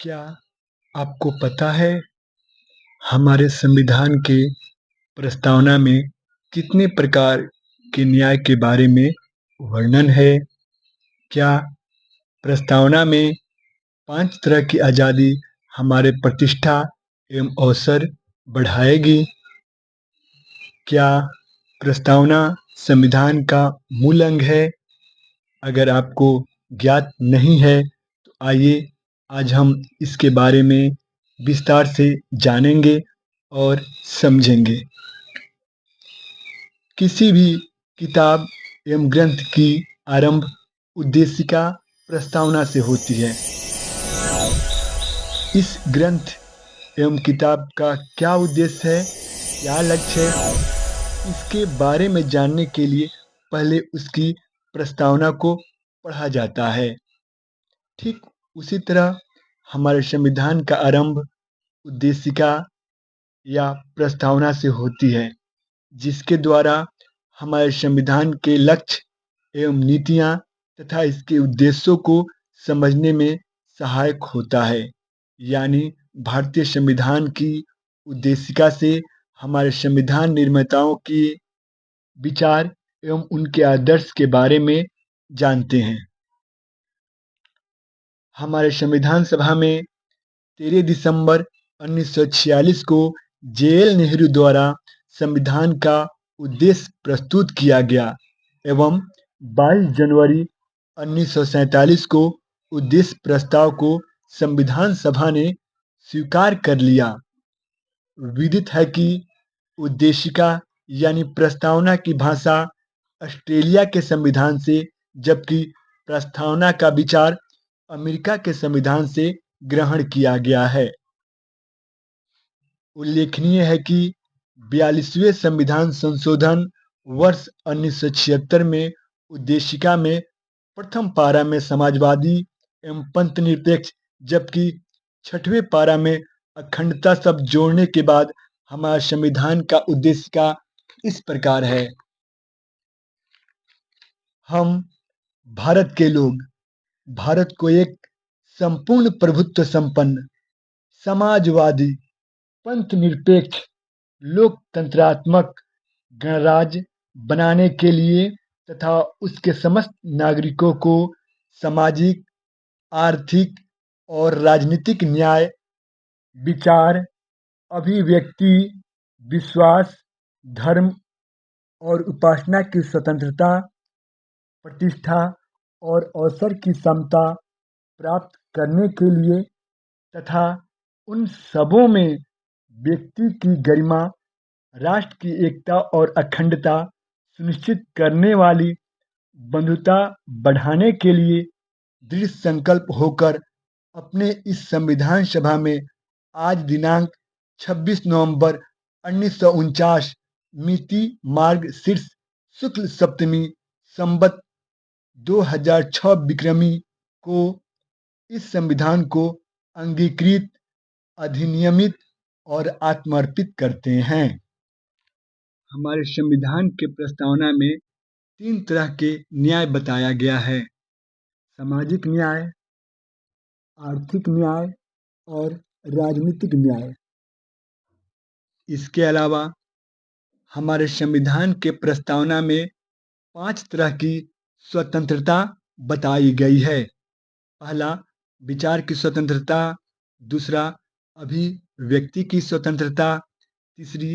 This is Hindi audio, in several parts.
क्या आपको पता है हमारे संविधान के प्रस्तावना में कितने प्रकार के न्याय के बारे में वर्णन है? क्या प्रस्तावना में 5 तरह की आज़ादी हमारे प्रतिष्ठा एवं अवसर बढ़ाएगी? क्या प्रस्तावना संविधान का मूल अंग है? अगर आपको ज्ञात नहीं है तो आइए आज हम इसके बारे में विस्तार से जानेंगे और समझेंगे। किसी भी किताब एवं ग्रंथ की आरंभ उद्देशिका प्रस्तावना से होती है। इस ग्रंथ एवं किताब का क्या उद्देश्य है, क्या लक्ष्य है, इसके बारे में जानने के लिए पहले उसकी प्रस्तावना को पढ़ा जाता है। ठीक उसी तरह हमारे संविधान का आरंभ उद्देशिका या प्रस्तावना से होती है, जिसके द्वारा हमारे संविधान के लक्ष्य एवं नीतियाँ तथा इसके उद्देश्यों को समझने में सहायक होता है। यानी भारतीय संविधान की उद्देशिका से हमारे संविधान निर्माताओं की विचार एवं उनके आदर्श के बारे में जानते हैं। हमारे संविधान सभा में 13 दिसंबर 1946 को जे.एल. नेहरू द्वारा संविधान का उद्देश्य प्रस्तुत किया गया एवं 22 जनवरी 1947 को उद्देश्य प्रस्ताव को संविधान सभा ने स्वीकार कर लिया। विदित है कि उद्देशिका यानी प्रस्तावना की भाषा ऑस्ट्रेलिया के संविधान से, जबकि प्रस्तावना का विचार अमेरिका के संविधान से ग्रहण किया गया है। उल्लेखनीय है कि 42वें संविधान संशोधन वर्ष 1976 में उद्देशिका में प्रथम पारा में समाजवादी एवं पंथनिरपेक्ष, जबकि 6वें पारा में अखंडता शब्द जोड़ने के बाद हमारे संविधान का उद्देशिका इस प्रकार है। हम भारत के लोग भारत को एक संपूर्ण प्रभुत्व संपन्न, समाजवादी, पंथनिरपेक्ष, लोकतंत्रात्मक गणराज्य बनाने के लिए तथा उसके समस्त नागरिकों को सामाजिक, आर्थिक और राजनीतिक न्याय, विचार, अभिव्यक्ति, विश्वास, धर्म और उपासना की स्वतंत्रता, प्रतिष्ठा और अवसर की समता प्राप्त करने के लिए तथा उन सबों में व्यक्ति की गरिमा, राष्ट्र की एकता और अखंडता सुनिश्चित करने वाली बंधुता बढ़ाने के लिए दृढ़ संकल्प होकर अपने इस संविधान सभा में आज दिनांक 26 नवंबर 1949 मिति मार्ग शीर्ष शुक्ल सप्तमी संवत 2006 विक्रमी को इस संविधान को अंगीकृत, अधिनियमित और आत्मर्पित करते हैं। हमारे संविधान के प्रस्तावना में 3 तरह के न्याय बताया गया है: सामाजिक न्याय, आर्थिक न्याय और राजनीतिक न्याय। इसके अलावा हमारे संविधान के प्रस्तावना में 5 तरह की स्वतंत्रता बताई गई है। पहला, विचार की स्वतंत्रता। दूसरा, अभिव्यक्ति की स्वतंत्रता। तीसरी,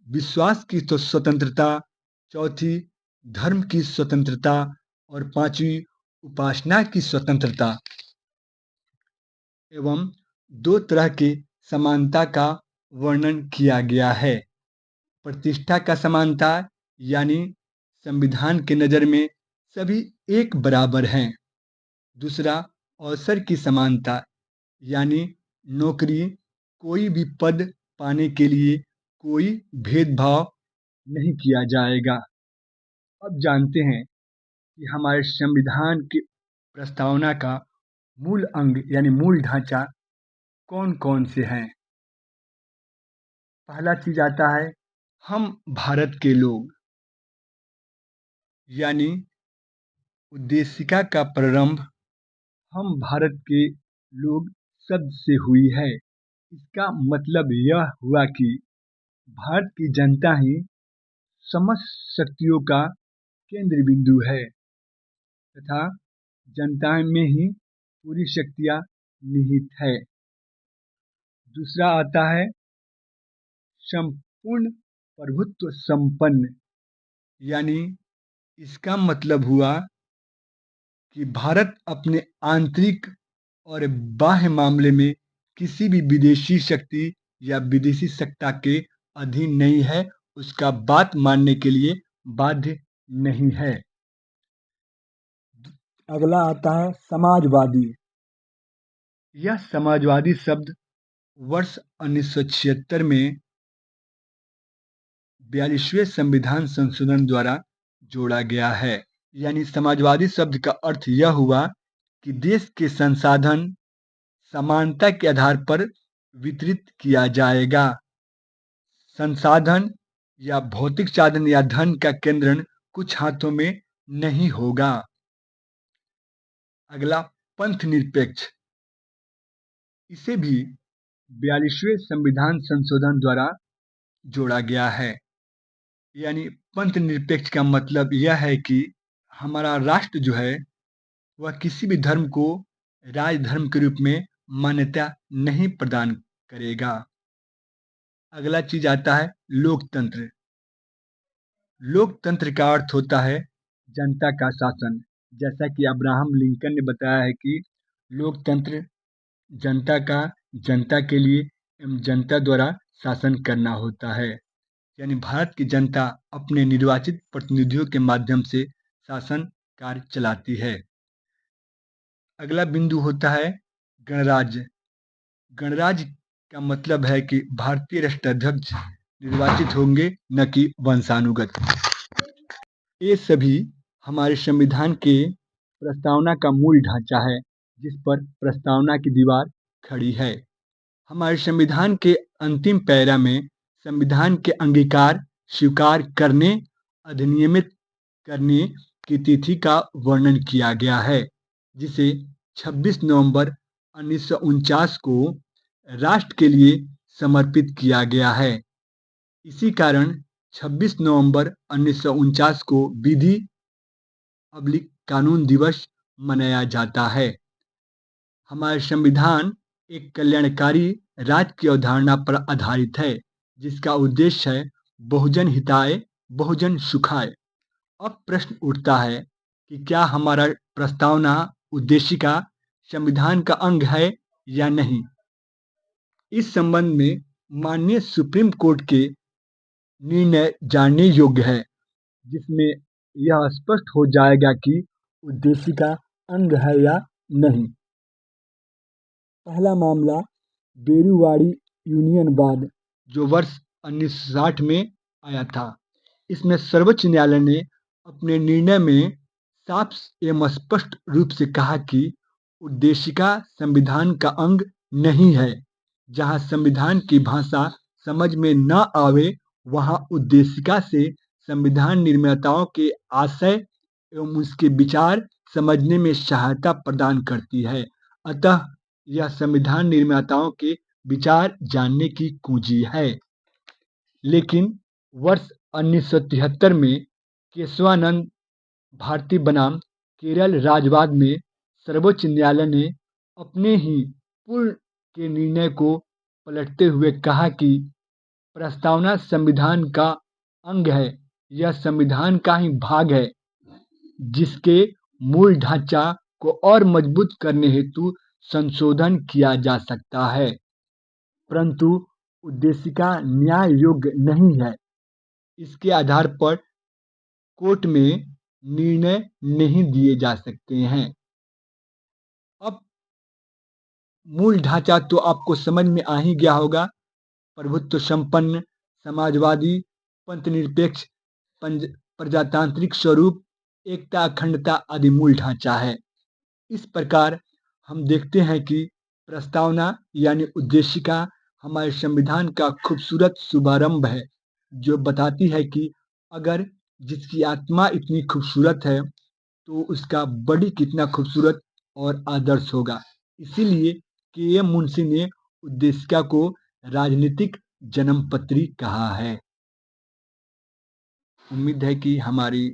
विश्वास की स्वतंत्रता। चौथी, धर्म की स्वतंत्रता। और पांचवी, उपासना की स्वतंत्रता। एवं 2 तरह की समानता का वर्णन किया गया है: प्रतिष्ठा का समानता, यानी संविधान के नज़र में सभी एक बराबर हैं। दूसरा, अवसर की समानता, यानी नौकरी, कोई भी पद पाने के लिए कोई भेदभाव नहीं किया जाएगा। अब जानते हैं कि हमारे संविधान की प्रस्तावना का मूल अंग यानी मूल ढांचा कौन कौन से हैं। पहला चीज आता है हम भारत के लोग, यानी उद्देशिका का प्रारंभ हम भारत के लोग शब्द से हुई है। इसका मतलब यह हुआ कि भारत की जनता ही समस्त शक्तियों का केंद्र बिंदु है तथा जनता में ही पूरी शक्तियाँ निहित है। दूसरा आता है संपूर्ण प्रभुत्व संपन्न, यानी इसका मतलब हुआ कि भारत अपने आंतरिक और बाह्य मामले में किसी भी विदेशी शक्ति या विदेशी सत्ता के अधीन नहीं है, उसका बात मानने के लिए बाध्य नहीं है। अगला आता है समाजवादी। यह समाजवादी शब्द वर्ष 1976 में 42वें संविधान संशोधन द्वारा जोड़ा गया है। यानी समाजवादी शब्द का अर्थ यह हुआ कि देश के संसाधन समानता के आधार पर वितरित किया जाएगा। संसाधन या भौतिक साधन या धन का केंद्रण कुछ हाथों में नहीं होगा। अगला पंथ निरपेक्ष। इसे भी 42वें संविधान संशोधन द्वारा जोड़ा गया है। यानी पंथ निरपेक्ष का मतलब यह है कि हमारा राष्ट्र जो है वह किसी भी धर्म को राजधर्म के रूप में मान्यता नहीं प्रदान करेगा। अगला चीज आता है लोकतंत्र। लोकतंत्र का अर्थ होता है जनता का शासन। जैसा कि अब्राहम लिंकन ने बताया है कि लोकतंत्र जनता का जनता के लिए एवं जनता द्वारा शासन करना होता है। यानी भारत की जनता अपने निर्वाचित प्रतिनिधियों के माध्यम से शासन कार्य चलाती है। अगला बिंदु होता है गणराज्य। गणराज्य का मतलब है कि भारतीय राष्ट्राध्यक्ष निर्वाचित होंगे, न कि वंशानुगत। ये सभी हमारे संविधान के प्रस्तावना का मूल ढांचा है, जिस पर प्रस्तावना की दीवार खड़ी है। हमारे संविधान के अंतिम पैरा में संविधान के अंगीकार, स्वीकार करने, अधिनियमित करने की तिथि का वर्णन किया गया है, जिसे 26 नवंबर 1949 को राष्ट्र के लिए समर्पित किया गया है। इसी कारण 26 नवंबर 1949 को विधि कानून दिवस मनाया जाता है। हमारा संविधान एक कल्याणकारी राज्य की अवधारणा पर आधारित है, जिसका उद्देश्य है बहुजन हिताय बहुजन सुखाय। अब प्रश्न उठता है कि क्या हमारा प्रस्तावना उद्देशिका संविधान का अंग है या नहीं। इस संबंध में माननीय सुप्रीम कोर्ट के निर्णय जानने योग्य है, जिसमें यह स्पष्ट हो जाएगा कि उद्देशिका अंग है या नहीं। पहला मामला बेरुवाड़ी यूनियन वाद, जो वर्ष 1960 में आया था। इसमें सर्वोच्च न्यायालय ने अपने निर्णय में साफ एवं स्पष्ट रूप से कहा कि उद्देशिका संविधान का अंग नहीं है। जहां संविधान की भाषा समझ में न आवे, वहां उद्देशिका से संविधान निर्माताओं के आशय एवं उसके विचार समझने में सहायता प्रदान करती है। अतः यह संविधान निर्माताओं के विचार जानने की कुंजी है। लेकिन वर्ष 1973 में केशवानंद भारती बनाम केरल राज्यवाद में सर्वोच्च न्यायालय ने अपने ही पूर्व के निर्णय को पलटते हुए कहा कि प्रस्तावना संविधान का अंग है। यह संविधान का ही भाग है, जिसके मूल ढांचा को और मजबूत करने हेतु संशोधन किया जा सकता है, परंतु उद्देशिका न्याय योग्य नहीं है। इसके आधार पर कोर्ट में निर्णय नहीं दिए जा सकते हैं। अब मूल ढांचा तो आपको समझ में आ ही गया होगा। प्रभुत्व संपन्न, समाजवादी, पंथ निरपेक्ष, प्रजातांत्रिक स्वरूप, एकता, अखंडता आदि मूल ढांचा है। इस प्रकार हम देखते हैं कि प्रस्तावना यानी उद्देशिका हमारे संविधान का खूबसूरत शुभारंभ है, जो बताती है कि अगर जिसकी आत्मा इतनी खूबसूरत है तो उसका बॉडी कितना खूबसूरत और आदर्श होगा। इसीलिए के एम मुंशी ने उद्देशिका को राजनीतिक जन्मपत्री कहा है। उम्मीद है कि हमारी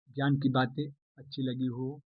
ज्ञान की बातें अच्छी लगी हो।